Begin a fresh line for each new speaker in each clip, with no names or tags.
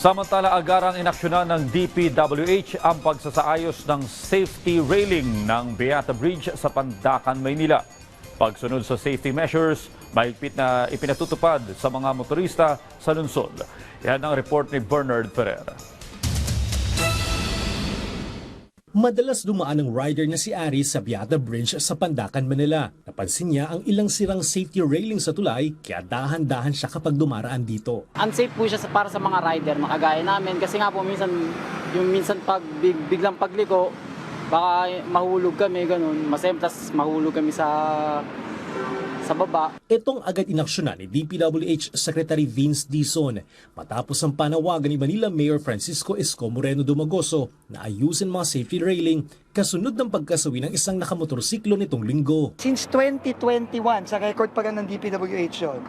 Samantala, agarang inaksyonan ng DPWH ang pagsasaayos ng safety railing ng Beata Bridge sa Pandacan, Maynila. Pagsunod sa safety measures, mahigpit na ipinatutupad sa mga motorista sa lungsod. Yan ang report ni Bernard Ferrer.
Madalas dumaan ang rider na si Ari sa Beata Bridge sa Pandacan, Manila. Napansin niya ang ilang sirang safety railing sa tulay, kaya dahan-dahan siya kapag dumaraan dito.
Unsafe po siya para sa mga rider, makagaya namin. Kasi nga po minsan pag biglang pagliko, baka mahulog kami, ganun. Tas mahulog kami sa baba.
Itong agad inaksyonan ni DPWH Secretary Vince Dizon matapos ang panawagan ni Manila Mayor Francisco Isko Moreno Dumagoso na ayusin mga safety railing kasunod ng pagkasawi ng isang nakamotorsiklo nitong linggo.
Since 2021, sa record pa ng DPWH yun,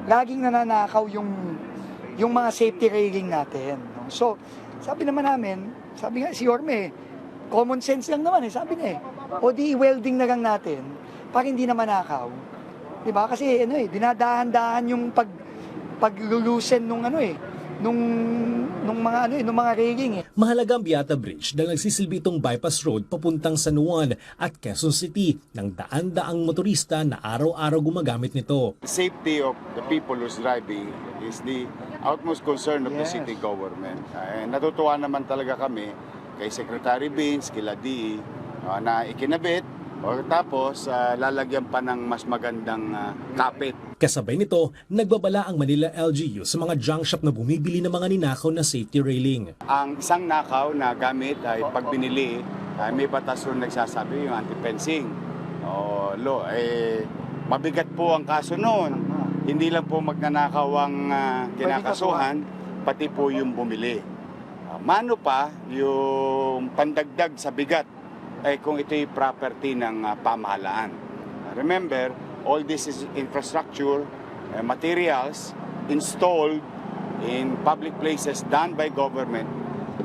laging nananakaw yung mga safety railing natin. No? So, sabi naman namin, sabi nga si Yorme, common sense lang naman sabi niya o di welding na lang natin para hindi na manakaw. Diba? Kasi dinadahan-dahan yung paglulusen nung mga railing.
Mahalagang Beata Bridge dahil nagsisilbi itong bypass road papuntang San Juan at Quezon City ng daan-daang motorista na araw-araw gumagamit nito.
Safety of the people who's driving is the utmost concern of the city government. Natutuwa naman talaga kami kay Secretary Vince, kila DE, na ikinabit o tapos lalagyan pa ng mas magandang kapit.
Kasabay nito, nagbabala ang Manila LGU sa mga junk shop na bumibili ng mga ninakaw na safety railing.
Ang isang nakaw na gamit ay pag binili, may batas rin nagsasabi yung anti-fencing. Mabigat po ang kaso noon. Hindi lang po magnanakaw ang kinakasuhan, pati po yung bumili. Mano pa yung pandagdag sa bigat kung ito'y property ng pamahalaan. Remember, all this is infrastructure, materials installed in public places done by government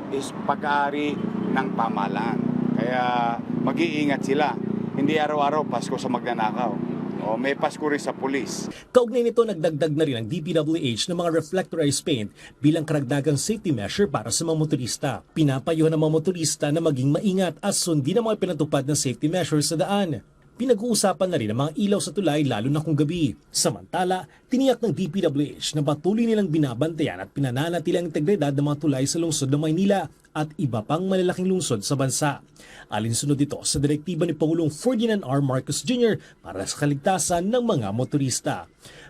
is pag-aari ng pamahalaan. Kaya mag-iingat sila. Hindi araw-araw Pasko sa magnanakaw. O may Pasko rin sa pulis.
Kaugnay nito, nagdagdag na rin ang DPWH ng mga reflectorized paint bilang karagdagang safety measure para sa mga motorista. Pinapayuhan ng mga motorista na maging maingat at sundin ang mga pinatupad ng safety measures sa daan. Pinag-uusapan na rin ang mga ilaw sa tulay lalo na kung gabi. Samantala, tiniyak ng DPWH na patuloy nilang binabantayan at pinananatilang integridad ng mga tulay sa lungsod ng Maynila at iba pang malalaking lungsod sa bansa. Alinsunod ito sa direktiba ni Pangulong Ferdinand R. Marcos Jr. para sa kaligtasan ng mga motorista.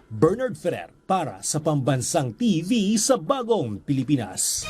Bernard Ferrer para sa Pambansang TV sa Bagong Pilipinas.